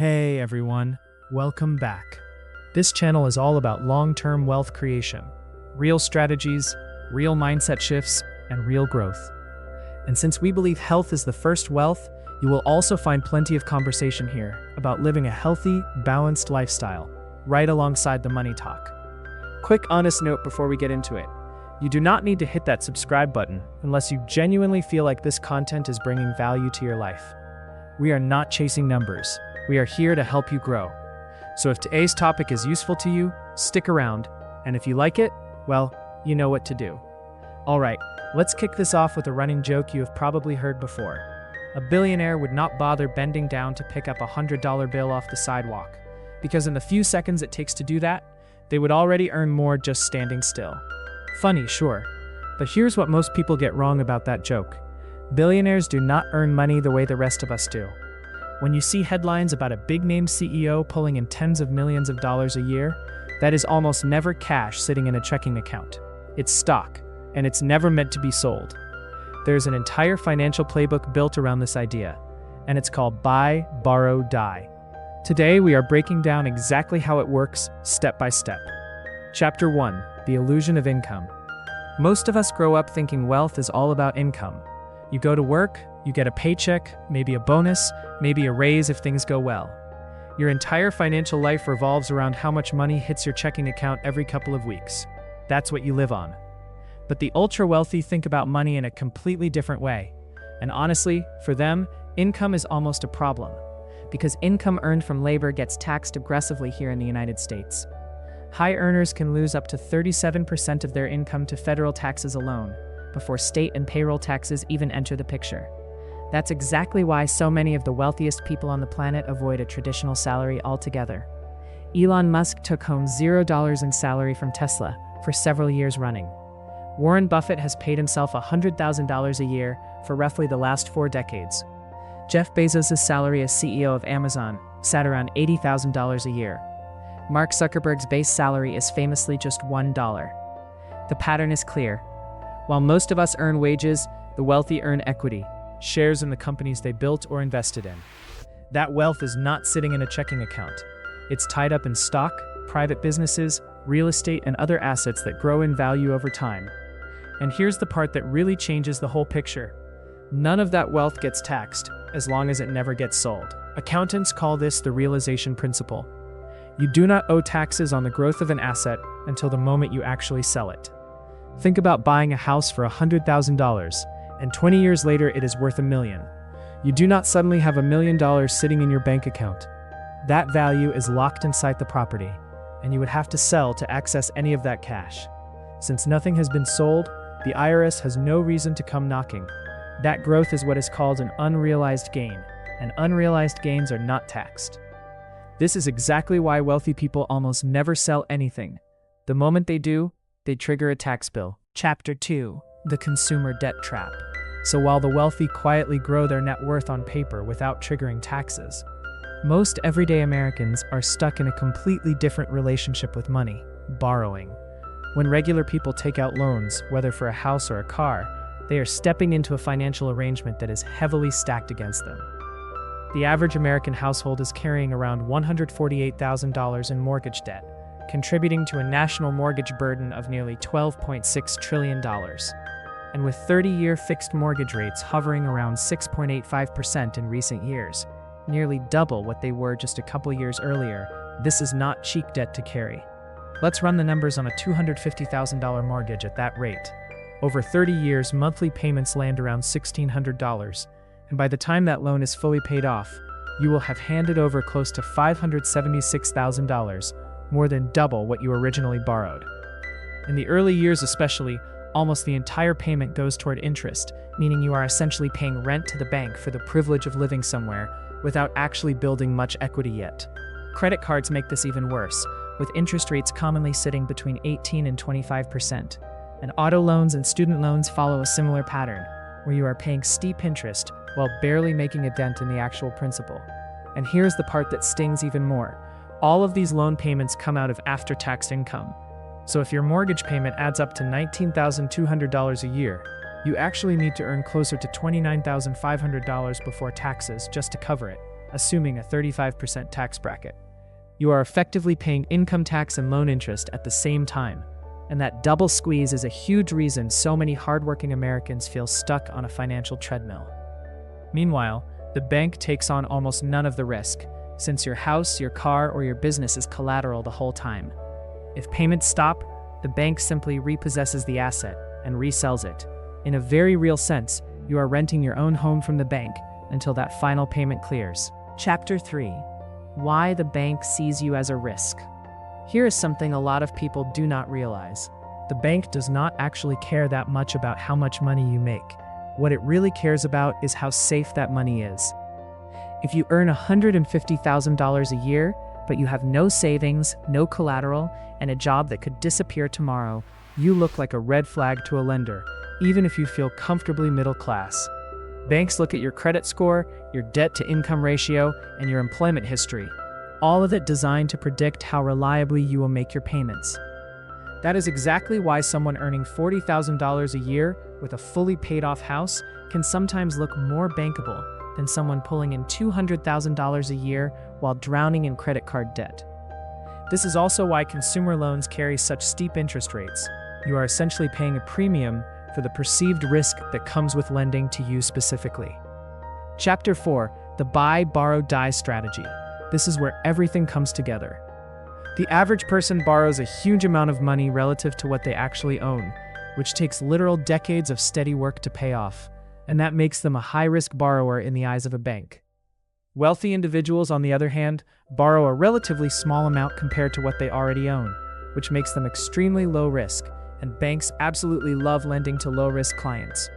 Hey everyone, welcome back. This channel is all about long-term wealth creation, real strategies, real mindset shifts, and real growth. And since we believe health is the first wealth, you will also find plenty of conversation here about living a healthy, balanced lifestyle, right alongside the money talk. Quick honest note before we get into it. You do not need to hit that subscribe button unless you genuinely feel like this content is bringing value to your life. We are not chasing numbers. We are here to help you grow. So if today's topic is useful to you, stick around, and if you like it, well, you know what to do. Alright, let's kick this off with a running joke you have probably heard before. A billionaire would not bother bending down to pick up a $100 bill off the sidewalk, because in the few seconds it takes to do that, they would already earn more just standing still. Funny, sure, but here's what most people get wrong about that joke. Billionaires do not earn money the way the rest of us do. When you see headlines about a big-name CEO pulling in tens of millions of dollars a year, that is almost never cash sitting in a checking account. It's stock, and it's never meant to be sold. There's an entire financial playbook built around this idea, and it's called Buy, Borrow, Die. Today, we are breaking down exactly how it works, step by step. Chapter 1, The Illusion of Income. Most of us grow up thinking wealth is all about income. You go to work, you get a paycheck, maybe a bonus, maybe a raise if things go well. Your entire financial life revolves around how much money hits your checking account every couple of weeks. That's what you live on. But the ultra-wealthy think about money in a completely different way. And honestly, for them, income is almost a problem, because income earned from labor gets taxed aggressively here in the United States. High earners can lose up to 37% of their income to federal taxes alone, before state and payroll taxes even enter the picture. That's exactly why so many of the wealthiest people on the planet avoid a traditional salary altogether. Elon Musk took home $0 in salary from Tesla for several years running. Warren Buffett has paid himself $100,000 a year for roughly the last 4 decades. Jeff Bezos' salary as CEO of Amazon sat around $80,000 a year. Mark Zuckerberg's base salary is famously just $1. The pattern is clear. While most of us earn wages, the wealthy earn equity, shares in the companies they built or invested in. That wealth is not sitting in a checking account. It's tied up in stock, private businesses, real estate, and other assets that grow in value over time. And here's the part that really changes the whole picture. None of that wealth gets taxed, as long as it never gets sold. Accountants call this the realization principle. You do not owe taxes on the growth of an asset until the moment you actually sell it. Think about buying a house for $100,000, and 20 years later it is worth $1 million. You do not suddenly have $1 million sitting in your bank account. That value is locked inside the property, and you would have to sell to access any of that cash. Since nothing has been sold, the IRS has no reason to come knocking. That growth is what is called an unrealized gain, and unrealized gains are not taxed. This is exactly why wealthy people almost never sell anything. The moment they do, they trigger a tax bill. Chapter 2, The Consumer Debt Trap. So while the wealthy quietly grow their net worth on paper without triggering taxes, most everyday Americans are stuck in a completely different relationship with money, borrowing. When regular people take out loans, whether for a house or a car, they are stepping into a financial arrangement that is heavily stacked against them. The average American household is carrying around $148,000 in mortgage debt, contributing to a national mortgage burden of nearly $12.6 trillion. And with 30-year fixed mortgage rates hovering around 6.85% in recent years, nearly double what they were just a couple years earlier, this is not cheap debt to carry. Let's run the numbers on a $250,000 mortgage at that rate. Over 30 years, monthly payments land around $1,600, and by the time that loan is fully paid off, you will have handed over close to $576,000, more than double what you originally borrowed. In the early years especially, almost the entire payment goes toward interest, meaning you are essentially paying rent to the bank for the privilege of living somewhere without actually building much equity yet. Credit cards make this even worse, with interest rates commonly sitting between 18 and 25%. And auto loans and student loans follow a similar pattern, where you are paying steep interest while barely making a dent in the actual principal. And here's the part that stings even more. All of these loan payments come out of after-tax income. So if your mortgage payment adds up to $19,200 a year, you actually need to earn closer to $29,500 before taxes just to cover it. assuming a 35% tax bracket. You are effectively paying income tax and loan interest at the same time. And that double squeeze is a huge reason so many hardworking Americans feel stuck on a financial treadmill. Meanwhile, the bank takes on almost none of the risk, since your house, your car, or your business is collateral the whole time. If payments stop, the bank simply repossesses the asset and resells it. In a very real sense, you are renting your own home from the bank until that final payment clears. Chapter 3. Why the bank sees you as a risk. Here is something a lot of people do not realize. The bank does not actually care that much about how much money you make. What it really cares about is how safe that money is. If you earn $150,000 a year, but you have no savings, no collateral, and a job that could disappear tomorrow, you look like a red flag to a lender, even if you feel comfortably middle class. Banks look at your credit score, your debt-to-income ratio, and your employment history, all of it designed to predict how reliably you will make your payments. That is exactly why someone earning $40,000 a year with a fully paid-off house can sometimes look more bankable than someone pulling in $200,000 a year while drowning in credit card debt. This is also why consumer loans carry such steep interest rates. You are essentially paying a premium for the perceived risk that comes with lending to you specifically. Chapter 4. The Buy, Borrow, Die strategy. This is where everything comes together. The average person borrows a huge amount of money relative to what they actually own, which takes literal decades of steady work to pay off, and that makes them a high-risk borrower in the eyes of a bank. Wealthy individuals, on the other hand, borrow a relatively small amount compared to what they already own, which makes them extremely low risk, and banks absolutely love lending to low-risk clients.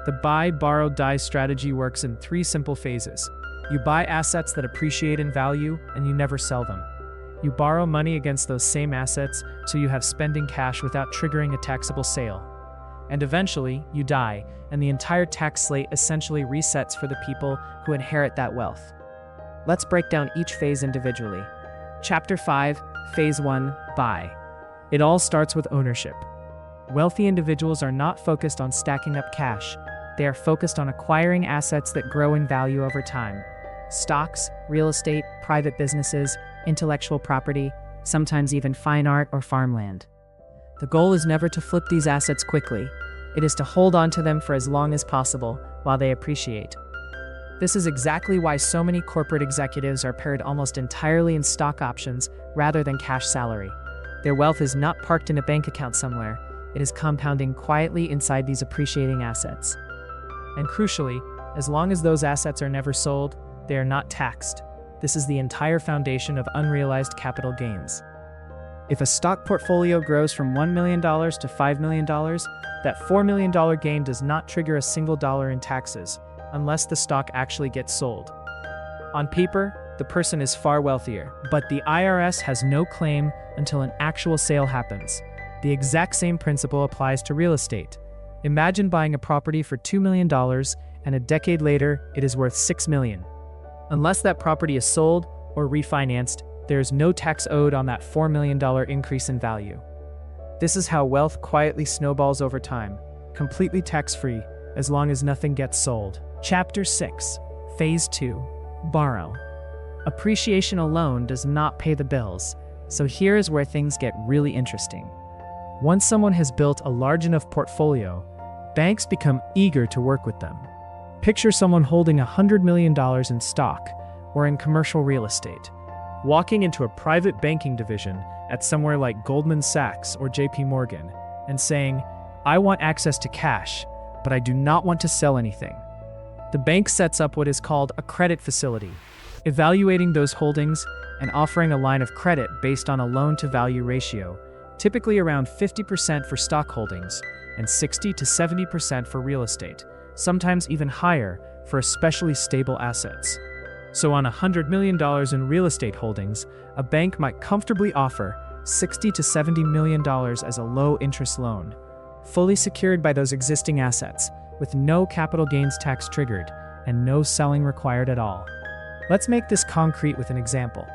The Buy, Borrow, Die strategy works in 3 simple phases. You buy assets that appreciate in value, and you never sell them. You borrow money against those same assets, so you have spending cash without triggering a taxable sale. And eventually, you die, and the entire tax slate essentially resets for the people who inherit that wealth. Let's break down each phase individually. Chapter 5, Phase 1, Buy. It all starts with ownership. Wealthy individuals are not focused on stacking up cash. They are focused on acquiring assets that grow in value over time. Stocks, real estate, private businesses, intellectual property, sometimes even fine art or farmland. The goal is never to flip these assets quickly. It is to hold on to them for as long as possible while they appreciate. This is exactly why so many corporate executives are paired almost entirely in stock options rather than cash salary. Their wealth is not parked in a bank account somewhere. It is compounding quietly inside these appreciating assets. And crucially, as long as those assets are never sold, they are not taxed. This is the entire foundation of unrealized capital gains. If a stock portfolio grows from $1 million to $5 million, that $4 million gain does not trigger a single dollar in taxes, unless the stock actually gets sold. On paper, the person is far wealthier, but the IRS has no claim until an actual sale happens. The exact same principle applies to real estate. Imagine buying a property for $2 million, and a decade later, it is worth $6 million. Unless that property is sold or refinanced, there is no tax owed on that $4 million increase in value. This is how wealth quietly snowballs over time, completely tax-free, as long as nothing gets sold. Chapter 6, Phase 2, Borrow. Appreciation alone does not pay the bills, so here is where things get really interesting. Once someone has built a large enough portfolio, banks become eager to work with them. Picture someone holding $100 million in stock or in commercial real estate, walking into a private banking division at somewhere like Goldman Sachs or JP Morgan and saying, "I want access to cash, but I do not want to sell anything." The bank sets up what is called a credit facility, evaluating those holdings and offering a line of credit based on a loan-to-value ratio, typically around 50% for stock holdings and 60 to 70% for real estate, sometimes even higher for especially stable assets. So on $100 million in real estate holdings, a bank might comfortably offer $60 to $70 million as a low-interest loan, fully secured by those existing assets, with no capital gains tax triggered and no selling required at all. Let's make this concrete with an example.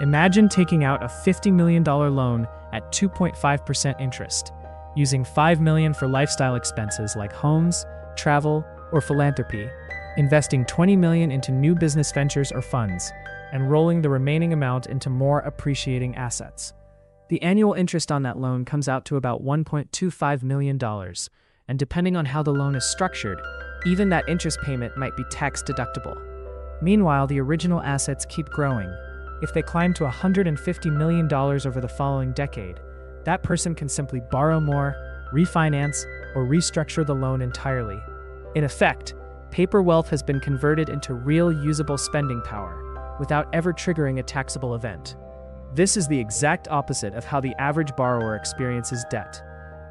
Imagine taking out a $50 million loan at 2.5% interest, using $5 million for lifestyle expenses like homes, travel, or philanthropy, investing $20 million into new business ventures or funds, and rolling the remaining amount into more appreciating assets. The annual interest on that loan comes out to about $1.25 million, and depending on how the loan is structured, even that interest payment might be tax deductible. Meanwhile, the original assets keep growing. If they climb to $150 million over the following decade, that person can simply borrow more, refinance, or restructure the loan entirely. In effect, paper wealth has been converted into real usable spending power without ever triggering a taxable event. This is the exact opposite of how the average borrower experiences debt.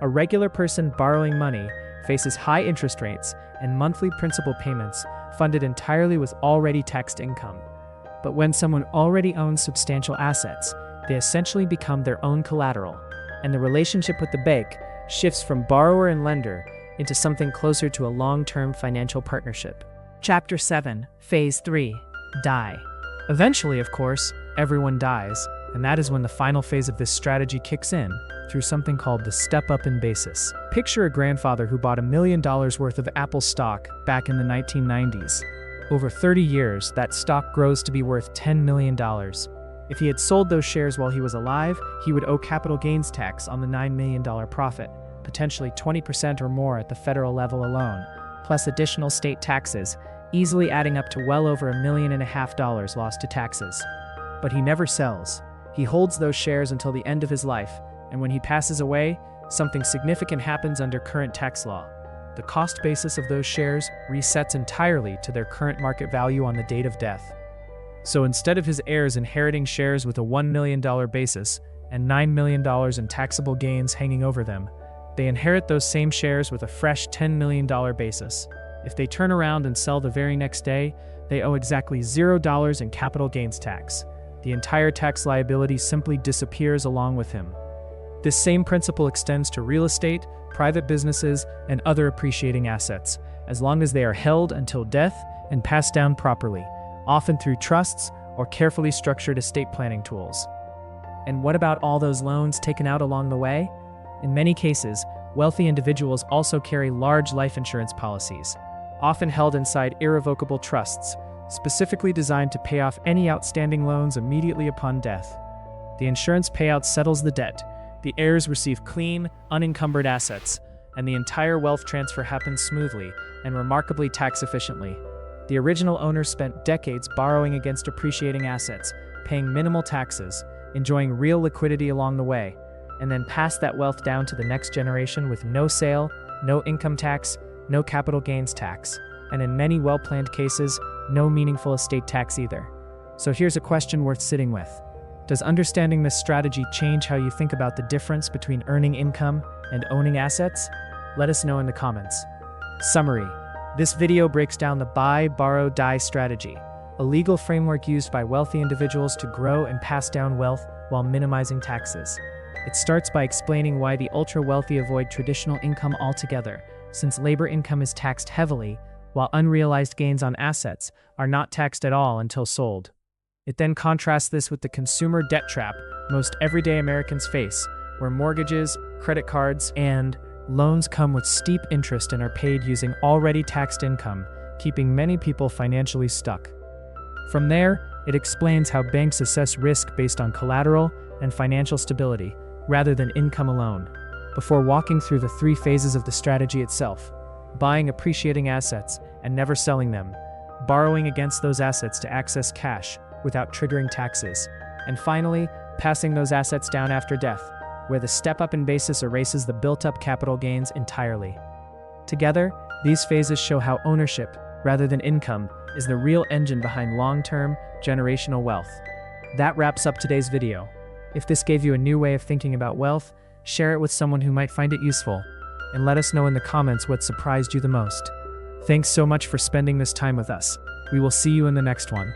A regular person borrowing money faces high interest rates and monthly principal payments funded entirely with already taxed income. But when someone already owns substantial assets, they essentially become their own collateral, and the relationship with the bank shifts from borrower and lender into something closer to a long-term financial partnership. Chapter 7, Phase 3, Die. Eventually, of course, everyone dies, and that is when the final phase of this strategy kicks in through something called the step-up in basis. Picture a grandfather who bought $1 million worth of Apple stock back in the 1990s. Over 30 years, that stock grows to be worth $10 million. If he had sold those shares while he was alive, he would owe capital gains tax on the $9 million profit, potentially 20% or more at the federal level alone, plus additional state taxes, easily adding up to well over $1.5 million lost to taxes. But he never sells. He holds those shares until the end of his life, and when he passes away, something significant happens under current tax law. The cost basis of those shares resets entirely to their current market value on the date of death. So instead of his heirs inheriting shares with a $1 million basis and $9 million in taxable gains hanging over them, they inherit those same shares with a fresh $10 million basis. If they turn around and sell the very next day, they owe exactly $0 in capital gains tax. The entire tax liability simply disappears along with him. This same principle extends to real estate, private businesses, and other appreciating assets, as long as they are held until death and passed down properly, often through trusts or carefully structured estate planning tools. And what about all those loans taken out along the way? In many cases, wealthy individuals also carry large life insurance policies, often held inside irrevocable trusts, specifically designed to pay off any outstanding loans immediately upon death. The insurance payout settles the debt, the heirs receive clean, unencumbered assets, and the entire wealth transfer happens smoothly and remarkably tax efficiently. The original owner spent decades borrowing against appreciating assets, paying minimal taxes, enjoying real liquidity along the way, and then passed that wealth down to the next generation with no sale, no income tax, no capital gains tax, and in many well-planned cases, no meaningful estate tax either. So here's a question worth sitting with. Does understanding this strategy change how you think about the difference between earning income and owning assets? Let us know in the comments. Summary. This video breaks down the buy, borrow, die strategy, a legal framework used by wealthy individuals to grow and pass down wealth while minimizing taxes. It starts by explaining why the ultra-wealthy avoid traditional income altogether, since labor income is taxed heavily, while unrealized gains on assets are not taxed at all until sold. It then contrasts this with the consumer debt trap most everyday Americans face, where mortgages, credit cards, and loans come with steep interest and are paid using already taxed income, keeping many people financially stuck. From there, it explains how banks assess risk based on collateral and financial stability, rather than income alone, before walking through the 3 phases of the strategy itself: buying appreciating assets and never selling them, borrowing against those assets to access cash without triggering taxes, and finally, passing those assets down after death, where the step-up in basis erases the built-up capital gains entirely. Together, these phases show how ownership, rather than income, is the real engine behind long-term, generational wealth. That wraps up today's video. If this gave you a new way of thinking about wealth, share it with someone who might find it useful, and let us know in the comments what surprised you the most. Thanks so much for spending this time with us. We will see you in the next one.